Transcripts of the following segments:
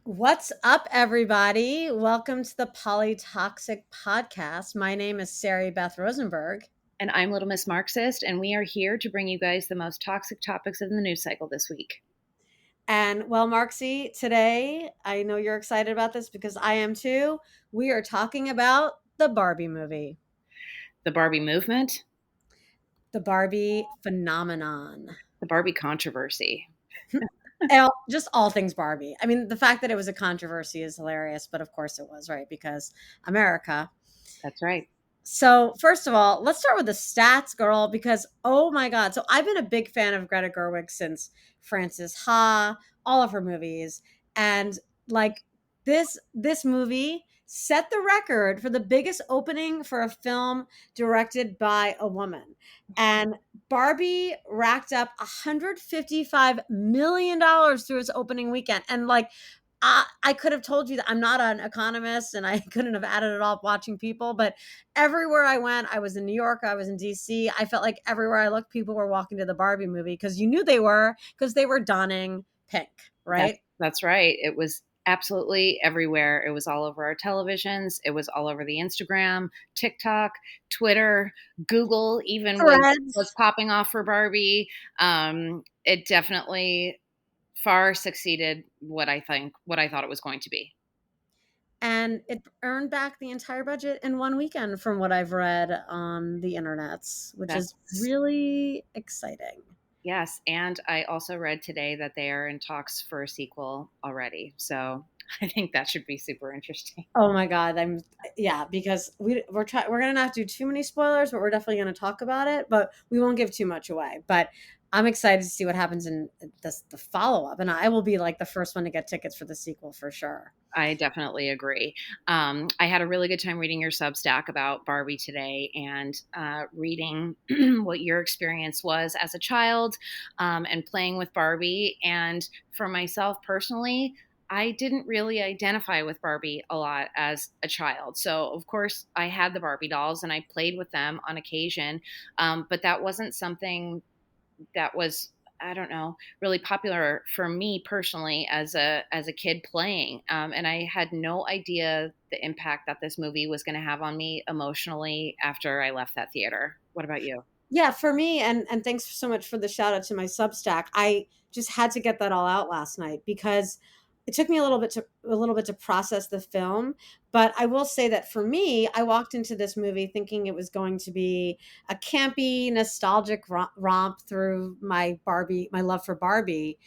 What's up, everybody? Welcome to the Polytoxic Podcast. My name is Sari Beth Rosenberg. And I'm Little Miss Marxist, and we are here to bring you guys the most toxic topics of the news cycle this week. And well, Marxie, today, I know you're excited about this because I am too. We are talking about the Barbie movie, The Barbie movement, the Barbie phenomenon. the Barbie controversy. Just all things Barbie. I mean, the fact that it was a controversy is hilarious, but of course it was, right? Because America. That's right. So, first of all, let's start with the stats, girl, because oh my God. So, I've been a big fan of Greta Gerwig since Frances Ha, all of her movies. And like this movie set the record for the biggest opening for a film directed by a woman. And Barbie racked up $155 million through its opening weekend. And like I could have told you that I'm not an economist and I couldn't have added it all watching people, but everywhere I went, I was in New York, I was in DC. I felt like everywhere I looked, people were walking to the Barbie movie because you knew they were because they were donning pink, right? That's right. It was absolutely everywhere. It was all over our televisions. It was all over the Instagram, TikTok, Twitter, Google even was Threads. popping off for Barbie. It definitely far succeeded what I thought it was going to be. And it earned back the entire budget in one weekend, from what I've read on the internets, which is That's really exciting. Yes, and I also read today that they are in talks for a sequel already. So I think that should be super interesting. Oh my God, yeah, because we're gonna not do too many spoilers, but we're definitely gonna talk about it, but we won't give too much away. But I'm excited to see what happens in the follow up, and I will be like the first one to get tickets for the sequel for sure. I definitely agree. I had a really good time reading your Substack about Barbie today and reading what your experience was as a child and playing with Barbie. And for myself personally, I didn't really identify with Barbie a lot as a child. So, of course, I had the Barbie dolls and I played with them on occasion. But that wasn't something that was, I don't know, really popular for me personally as a kid playing, and I had no idea the impact that this movie was going to have on me emotionally after I left that theater. What about you? Yeah, for me, and thanks so much for the shout out to my Substack. I just had to get that all out last night because it took me a little bit to process the film. But I will say that for me, I walked into this movie thinking it was going to be a campy, nostalgic romp through my love for Barbie,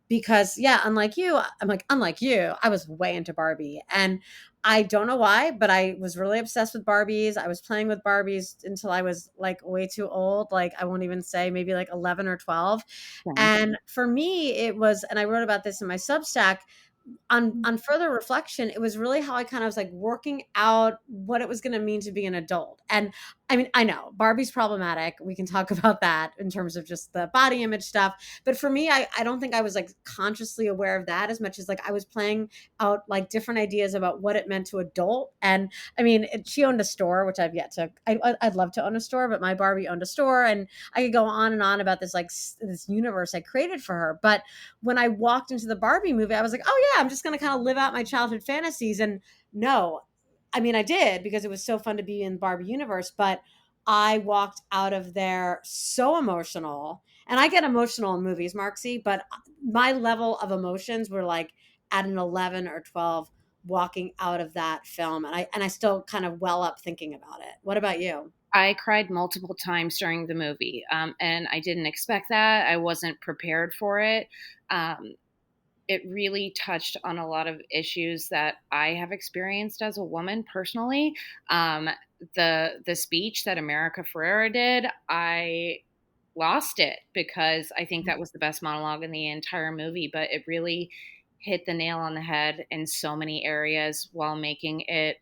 because yeah, unlike you, I was way into Barbie, and I don't know why, but I was really obsessed with Barbies. I was playing with Barbies until I was like way too old, like I won't even say, maybe like 11 or 12. Same. And for me it was, and I wrote about this in my Substack, on further reflection, it was really how I kind of was like working out what it was going to mean to be an adult. And I mean, I know Barbie's problematic. We can talk about that in terms of just the body image stuff. But for me, I don't think I was like consciously aware of that as much as like I was playing out like different ideas about what it meant to adult. And I mean, she owned a store, which I've yet to, I'd love to own a store, but my Barbie owned a store. And I could go on and on about this, like this universe I created for her. But when I walked into the Barbie movie, I was like, oh yeah, I'm just going to kind of live out my childhood fantasies. And no, I mean, I did because it was so fun to be in the Barbie universe, but I walked out of there so emotional. And I get emotional in movies, Marksy, but my level of emotions were like at an 11 or 12 walking out of that film. And I still kind of well up thinking about it. What about you? I cried multiple times during the movie, and I didn't expect that. I wasn't prepared for it. Um, it really touched on a lot of issues that I have experienced as a woman personally. Um, the speech that America Ferrera did, I lost it because I think that was the best monologue in the entire movie, but it really hit the nail on the head in so many areas while making it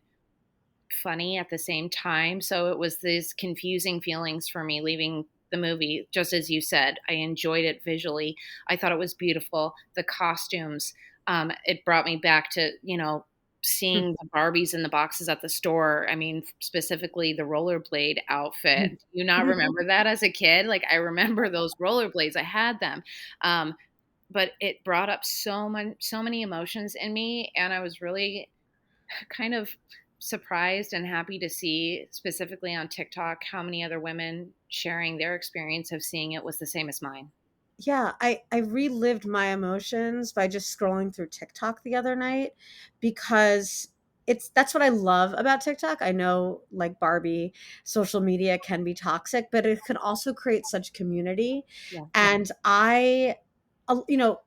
funny at the same time. So it was these confusing feelings for me leaving the movie. Just as you said, I enjoyed it visually. I thought it was beautiful. The costumes, it brought me back to, seeing the Barbies in the boxes at the store. I mean, specifically the rollerblade outfit. Do you not remember that as a kid? Like, I remember those rollerblades. I had them. Um, but it brought up so many emotions in me, and I was really kind of surprised and happy to see, specifically on TikTok, how many other women sharing their experience of seeing it was the same as mine. Yeah, I relived my emotions by just scrolling through TikTok the other night because it's that's what I love about TikTok. I know, like Barbie, social media can be toxic, but it can also create such community. Yeah. And you know,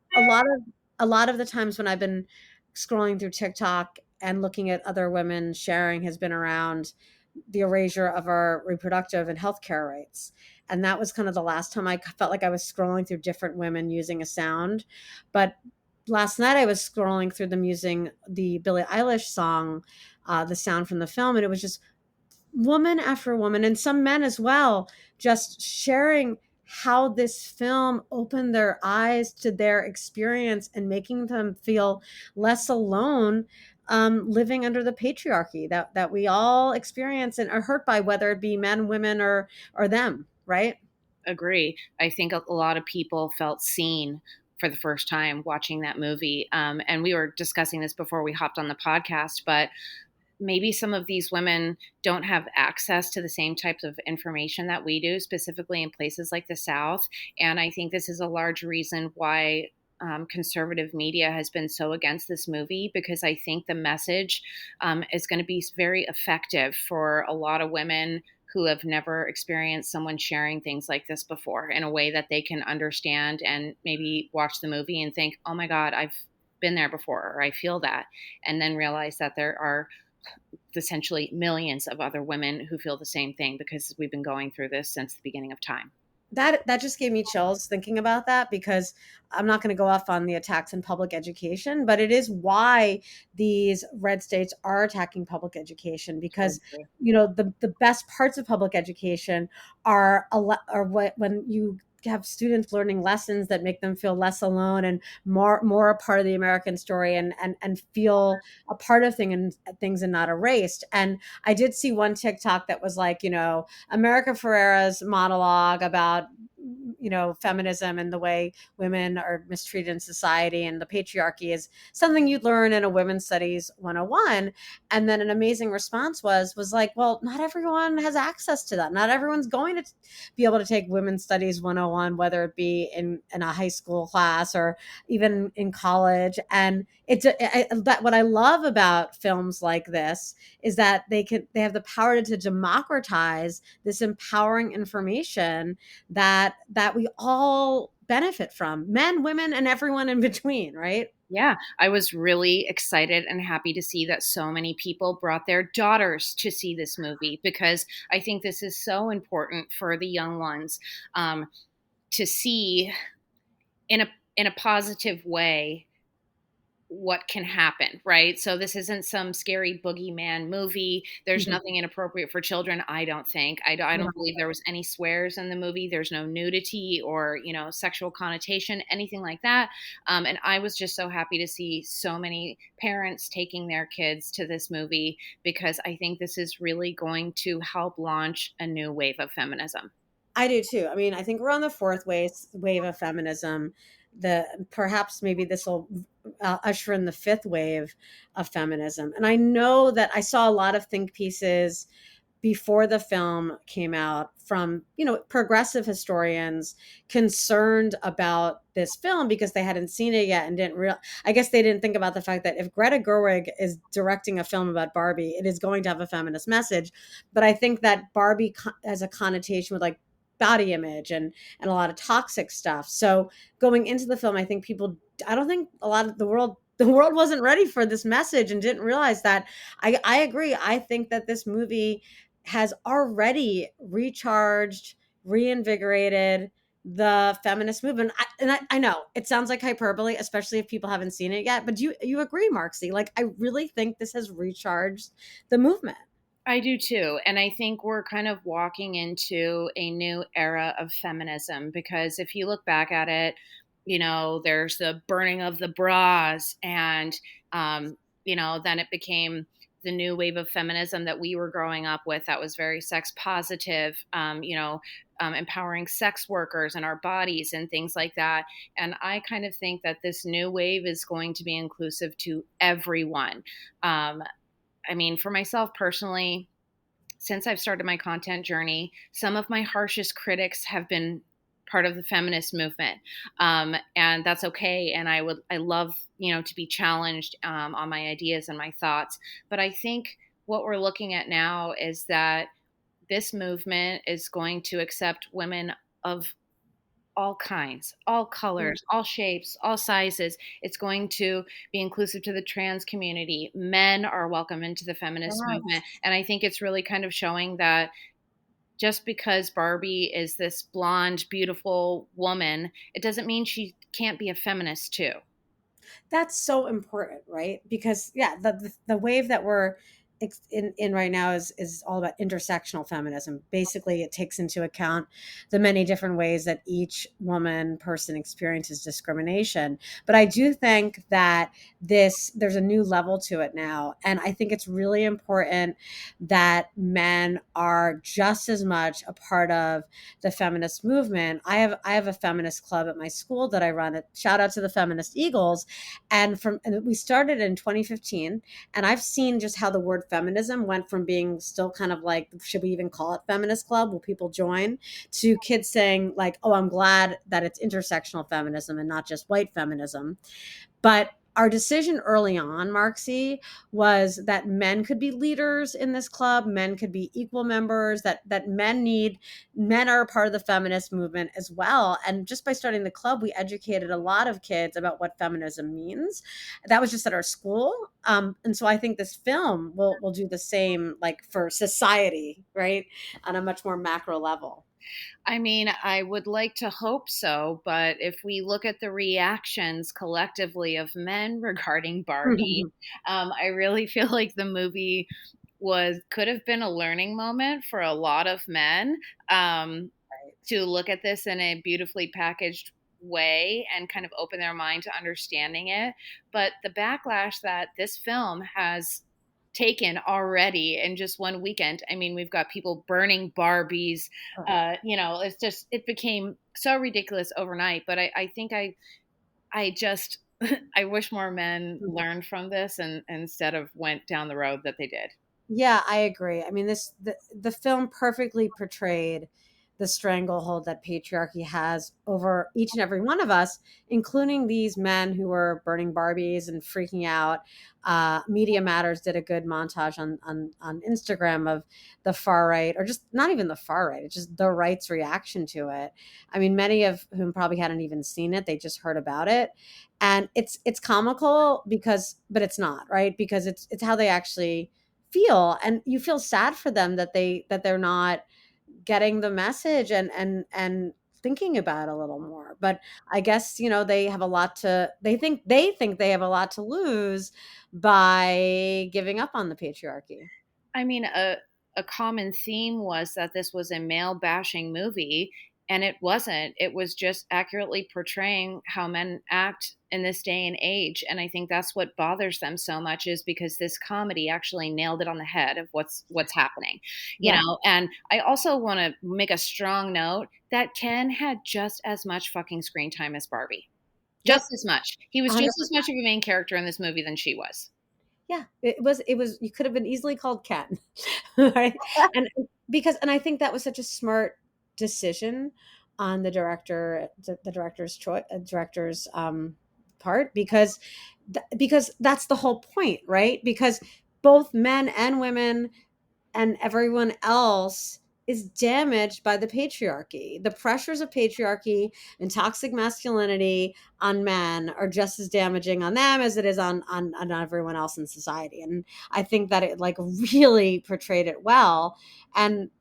a lot of the times when I've been scrolling through TikTok and looking at other women sharing has been around the erasure of our reproductive and healthcare rights. And that was kind of the last time I felt like I was scrolling through different women using a sound. But last night I was scrolling through them using the Billie Eilish song, the sound from the film, and it was just woman after woman and some men as well, just sharing how this film opened their eyes to their experience and making them feel less alone, living under the patriarchy that we all experience and are hurt by, whether it be men, women, or them, right? Agree. I think a lot of people felt seen for the first time watching that movie. And we were discussing this before we hopped on the podcast, but maybe some of these women don't have access to the same types of information that we do, specifically in places like the South. And I think this is a large reason why conservative media has been so against this movie, because I think the message is going to be very effective for a lot of women who have never experienced someone sharing things like this before in a way that they can understand and maybe watch the movie and think, oh my God, I've been there before, or I feel that, and then realize that there are essentially millions of other women who feel the same thing because we've been going through this since the beginning of time. That just gave me chills thinking about that, because I'm not going to go off on the attacks in public education, but it is why these red states are attacking public education, So because true. the best parts of public education are when you have students learning lessons that make them feel less alone and more a part of the American story, and feel a part of things and not erased. And I did see one TikTok that was like, America Ferrera's monologue about feminism and the way women are mistreated in society and the patriarchy is something you'd learn in a women's studies 101. And then an amazing response was like, well, not everyone has access to that. Not everyone's going to be able to take women's studies 101, whether it be in a high school class or even in college. And that what I love about films like this is that they have the power to democratize this empowering information that we all benefit from, men, women, and everyone in between, right? Yeah, I was really excited and happy to see that so many people brought their daughters to see this movie, because I think this is so important for the young ones, to see in a positive way what can happen, right? So this isn't some scary boogeyman movie. There's Mhm. nothing inappropriate for children, I don't think. I don't believe there was any swears in the movie. There's no nudity or, sexual connotation, anything like that. And I was just so happy to see so many parents taking their kids to this movie, because I think this is really going to help launch a new wave of feminism. I do too. I mean, I think we're on the fourth wave of feminism. The Perhaps maybe this will usher in the fifth wave of feminism. And I know that I saw a lot of think pieces before the film came out from progressive historians concerned about this film because they hadn't seen it yet and didn't real I guess they didn't think about the fact that if Greta Gerwig is directing a film about Barbie, it is going to have a feminist message. But I think that Barbie has a connotation with like body image and a lot of toxic stuff. So going into the film, I don't think a lot of the world wasn't ready for this message and didn't realize that. I agree. I think that this movie has already recharged, reinvigorated the feminist movement. I know it sounds like hyperbole, especially if people haven't seen it yet. But you agree, Marksy? Like, I really think this has recharged the movement. I do too. And I think we're kind of walking into a new era of feminism, because if you look back at it, there's the burning of the bras, and, then it became the new wave of feminism that we were growing up with that was very sex positive, empowering sex workers and our bodies and things like that. And I kind of think that this new wave is going to be inclusive to everyone. Um, I mean, for myself personally, since I've started my content journey, some of my harshest critics have been part of the feminist movement, and that's okay. And I love, to be challenged on my ideas and my thoughts. But I think what we're looking at now is that this movement is going to accept women of all kinds, all Mm. colors, all shapes, all sizes. It's going to be inclusive to the trans community. Men are welcome into the feminist movement. Yes. And I think it's really kind of showing that just because Barbie is this blonde, beautiful woman, it doesn't mean she can't be a feminist too. That's so important, right? Because yeah, the wave that we're in right now is all about intersectional feminism. Basically, it takes into account the many different ways that each woman person experiences discrimination. But I do think that there's a new level to it now, and I think it's really important that men are just as much a part of the feminist movement. I have a feminist club at my school that I run. Shout out to the Feminist Eagles, and we started in 2015, and I've seen just how the word feminism went from being still kind of like, should we even call it feminist club, will people join, to kids saying like, oh, I'm glad that it's intersectional feminism and not just white feminism. But our decision early on, Marksy, was that men could be leaders in this club, men could be equal members, that men are a part of the feminist movement as well. And just by starting the club, we educated a lot of kids about what feminism means. That was just at our school. And so I think this film will do the same, like for society, right? On a much more macro level. I mean, I would like to hope so, but if we look at the reactions collectively of men regarding Barbie, I really feel like the movie was could have been a learning moment for a lot of men, to look at this in a beautifully packaged way and kind of open their mind to understanding it. But the backlash that this film has taken already in just one weekend, I mean, we've got people burning Barbies. It's just, it became so ridiculous overnight. But I think I just, I wish more men learned from this and instead of went down the road that they did. Yeah, I agree. I mean, the film perfectly portrayed the stranglehold that patriarchy has over each and every one of us, including these men who were burning Barbies and freaking out. Media Matters did a good montage on Instagram of the far right, or just not even the far right, it's just the right's reaction to it. I mean, many of whom probably hadn't even seen it; they just heard about it, and it's comical because, but it's not, right, because it's how they actually feel, and you feel sad for them that they're not getting the message and thinking about it a little more. But I guess, they have a lot to they think they have a lot to lose by giving up on the patriarchy. I mean, a common theme was that this was a male bashing movie, and it wasn't. It was just accurately portraying how men act in this day and age. And I think that's what bothers them so much, is because this comedy actually nailed it on the head of what's happening. Yeah. And I also want to make a strong note that Ken had just as much fucking screen time as Barbie. Yep. Just as much. He was just as 100%. much of a main character in this movie than she was. Yeah, it was you could have been easily called Ken, right? And I think that was such a smart decision on the director's part, because that's the whole point, right? Because both men and women and everyone else is damaged by the patriarchy. The pressures of patriarchy and toxic masculinity on men are just as damaging on them as it is on everyone else in society. And I think that it like really portrayed it well, and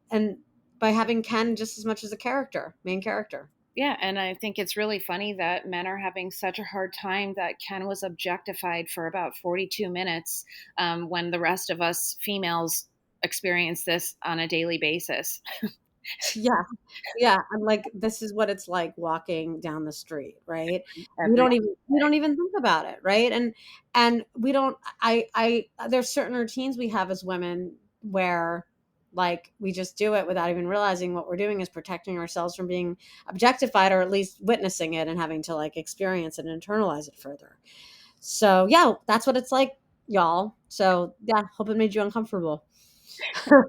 by having Ken just as much as a character, main character. Yeah, and I think it's really funny that men are having such a hard time that Ken was objectified for about 42 minutes, when the rest of us females experience this on a daily basis. Yeah. Yeah, I'm like, this is what it's like walking down the street, right? every We don't even think about it, right? And we don't I there's certain routines we have as women where like we just do it without even realizing what we're doing is protecting ourselves from being objectified or at least witnessing it and having to like experience and internalize it further. So, yeah, that's what it's like, y'all. So, yeah, hope it made you uncomfortable. right?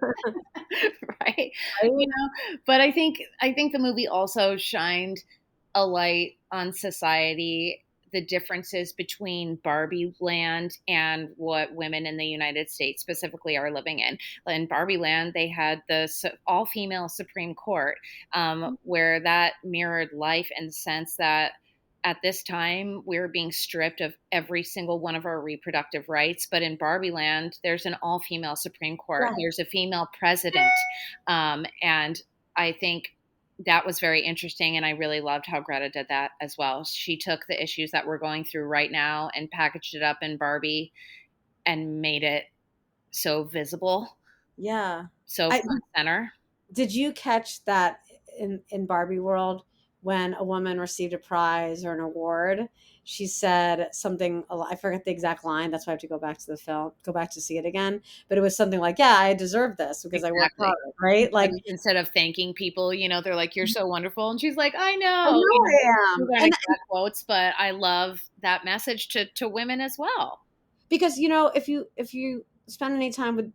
You Right? know, but I think the movie also shined a light on society, the differences between Barbie land and what women in the United States specifically are living in. In Barbie land, they had the all female Supreme Court, where that mirrored life in the sense that at this time we're being stripped of every single one of our reproductive rights. But in Barbie land, there's an all female Supreme Court, Yeah. there's a female president. And I think that was very interesting. And I really loved how Greta did that as well. She took the issues that we're going through right now and packaged it up in Barbie and made it so visible, Yeah. so I front center. Did you catch that in Barbie World when a woman received a prize or an award? She said something. I forget the exact line. That's why I have to go back to the film, go back to see it again. But it was something like, "Yeah, I deserve this because I worked hard." Exactly. Right? Instead Like, instead of thanking people, they're like, "You're so wonderful," and she's like, "I I know." know I Those am, aren't and exact quotes, but I love that message to women as well. because if you spend any time with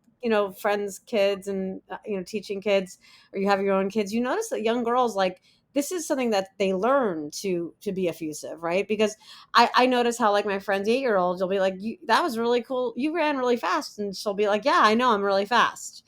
friends kids and teaching kids or you have your own kids, you notice that young girls like this is something that they learn to be effusive, right? Because I notice how like my friend's 8-year old will be like, that was really cool, you ran really fast, and she'll be like, yeah, I know, I'm really fast.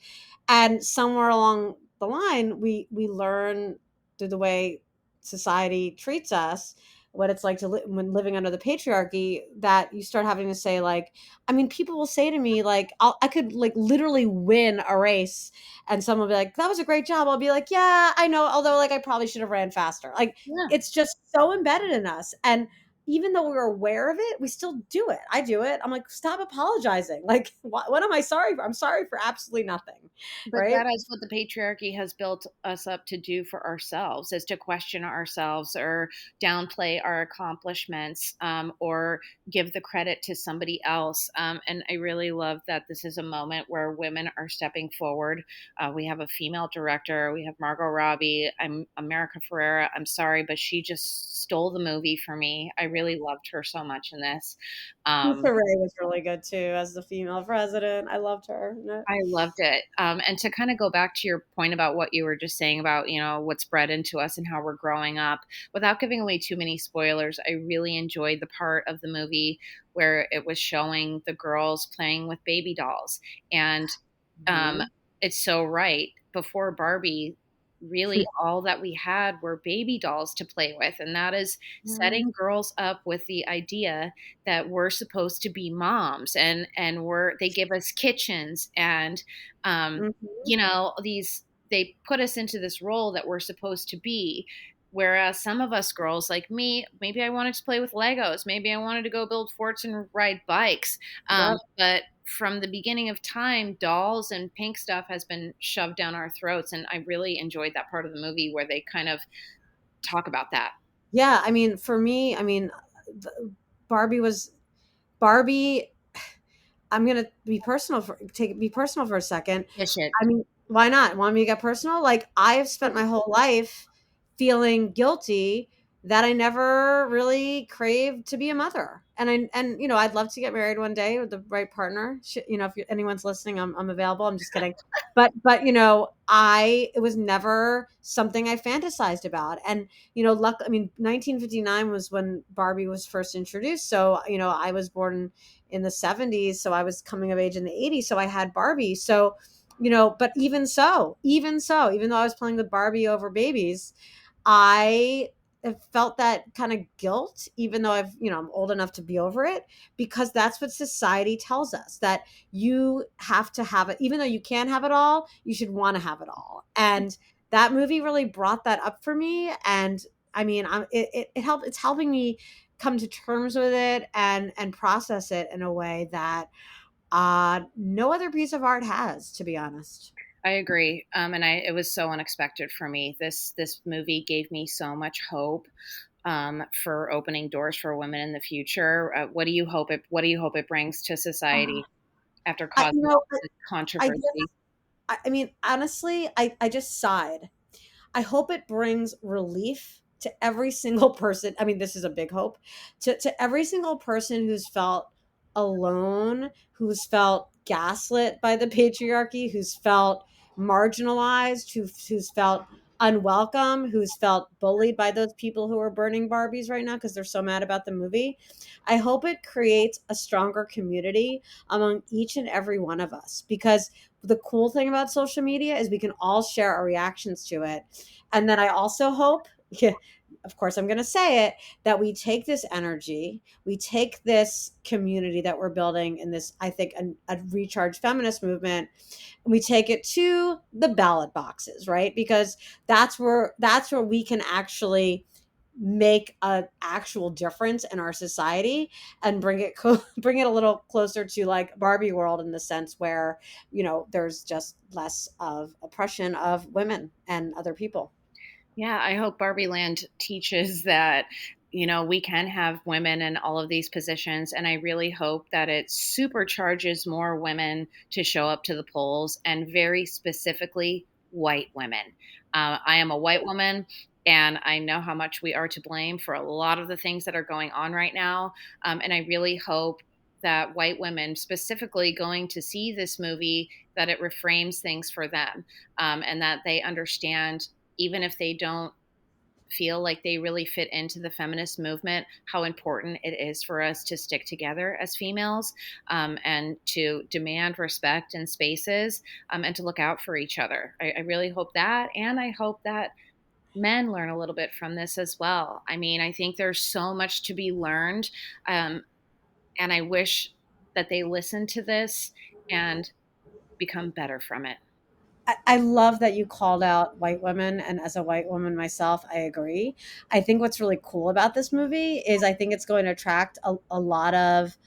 And somewhere along the line we learn through the way society treats us what it's like to when living under the patriarchy, that you start having to say like, I mean, people will say to me like, I could like literally win a race, and someone will be like, that was a great job, I'll be like, yeah, I know, although like I probably should have ran faster. Like, Yeah. it's just so embedded in us, and even though we're aware of it, we still do it. I do it. I'm like, stop apologizing. Like, what am I sorry for? I'm sorry for absolutely nothing. But Right. that is what the patriarchy has built us up to do for ourselves, is to question ourselves or downplay our accomplishments, or give the credit to somebody else. And I really love that this is a moment where women are stepping forward. We have a female director. We have Margot Robbie. I'm America Ferrera. I'm sorry, but she just stole the movie for me. I really loved her so much in this. Um, Issa Rae was really good too as the female president. I loved her. No. I loved it. And to kind of go back to your point about what you were just saying about, what's bred into us and how we're growing up, without giving away too many spoilers, I really enjoyed the part of the movie where it was showing the girls playing with baby dolls. And um, Mhm. it's so right. Before Barbie, really all that we had were baby dolls to play with. And that is setting girls up with the idea that we're supposed to be moms, and they give us kitchens, and Mhm. these, they put us into this role that we're supposed to be. Whereas some of us girls like me, maybe I wanted to play with Legos, maybe I wanted to go build forts and ride bikes. Yep. But from the beginning of time, dolls and pink stuff has been shoved down our throats, and I really enjoyed that part of the movie where they kind of talk about that. Yeah, I mean, for me, I mean, Barbie was Barbie. I'm gonna be personal for a second. Dish it. I mean, why not? Want me to get personal? Like, I have spent my whole life feeling guilty that I never really craved to be a mother. And I'd love to get married one day with the right partner. If anyone's listening, I'm available. I'm just kidding. But I it was never something I fantasized about. And luck. I mean, 1959 was when Barbie was first introduced. So I was born in the 70s, so I was coming of age in the 80s, so I had Barbie. So but even though I was playing with Barbie over babies, I have felt that kind of guilt, even though I'm old enough to be over it, because that's what society tells us, that you have to have it. Even though you can't have it all, you should want to have it all. And that movie really brought that up for me. And I mean, it helped. It's helping me come to terms with it and process it in a way that no other piece of art has, to be honest. I agree. And it was so unexpected for me. This movie gave me so much hope for opening doors for women in the future. What do you hope it brings to Uh, society after I, causing you all know, this I controversy? guess, I mean, honestly, I just sighed. I hope it brings relief to every single person. I mean, this is a big hope to every single person who's felt alone, who's felt gaslit by the patriarchy, who's felt marginalized, who's felt unwelcome, who's felt bullied by those people who are burning Barbies right now because they're so mad about the movie. I hope it creates a stronger community among each and every one of us because the cool thing about social media is we can all share our reactions to it. And then I also hope, yeah, of course, I'm going to say it, that we take this energy, we take this community that we're building in this, I think, a recharged feminist movement, and we take it to the ballot boxes, right? Because that's where we can actually make an actual difference in our society and bring it a little closer to like Barbie world in the sense where there's just less of oppression of women and other people. Yeah, I hope Barbie Land teaches that, we can have women in all of these positions. And I really hope that it supercharges more women to show up to the polls, and very specifically, white women. I am a white woman. And I know how much we are to blame for a lot of the things that are going on right now. And I really hope that white women, specifically going to see this movie, that it reframes things for them, and that they understand, even if they don't feel like they really fit into the feminist movement, how important it is for us to stick together as females, and to demand respect in spaces, and to look out for each other. I really hope that. And I hope that men learn a little bit from this as well. I mean, I think there's so much to be learned. Um, and I wish that they listen to this and become better from it. I love that you called out white women, and as a white woman myself, I agree. I think what's really cool about this movie is I think it's going to attract a lot of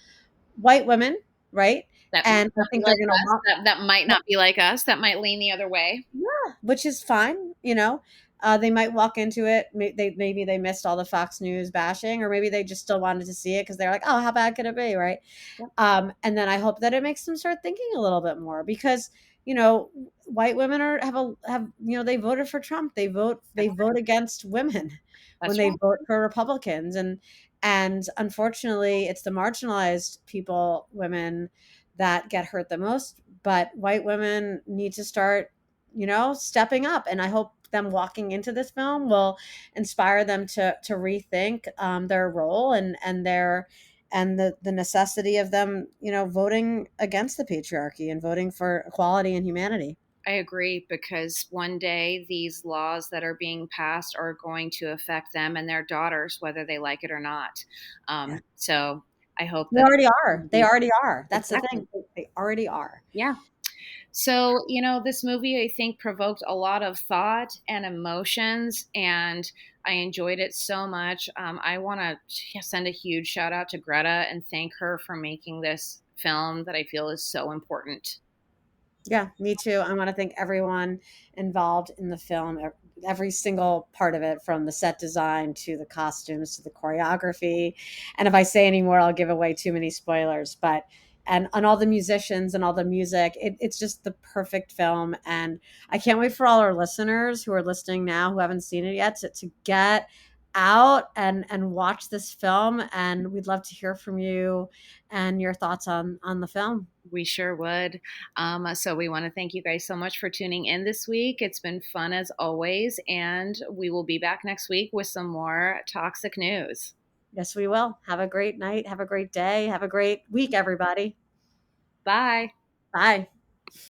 white women, right? That might And I not be think they're like going to us. want. That might not be like us. That might lean the other way. Yeah, which is fine. They might walk into it. Maybe they missed all the Fox News bashing, or maybe they just still wanted to see it because they're like, "Oh, how bad could it be?" Right? Yep, And then I hope that it makes them start thinking a little bit more because you know white women have they voted for Trump. They vote against women when that's they right. vote for Republicans, and unfortunately, it's the marginalized people, women, that get hurt the most. But white women need to start stepping up, and I hope them walking into this film will inspire them to rethink their role and the necessity of them voting against the patriarchy and voting for equality and humanity. I agree, because one day these laws that are being passed are going to affect them and their daughters, whether they like it or not. Yeah, So I hope they that already are. They already are. That's the exactly. thing. They already are. Yeah. So, this movie, I think, provoked a lot of thought and emotions, and I enjoyed it so much. I want to send a huge shout out to Greta and thank her for making this film that I feel is so important. Yeah, me too. I want to thank everyone involved in the film, every single part of it, from the set design to the costumes to the choreography. And if I say any more, I'll give away too many spoilers. But and all the musicians and all the music, it's just the perfect film. And I can't wait for all our listeners who are listening now who haven't seen it yet to get out and watch this film. And we'd love to hear from you and your thoughts on the film. We sure would. So we want to thank you guys so much for tuning in this week. It's been fun as always, and we will be back next week with some more toxic news. Yes, we will. Have a great night. Have a great day. Have a great week, everybody. Bye. Bye.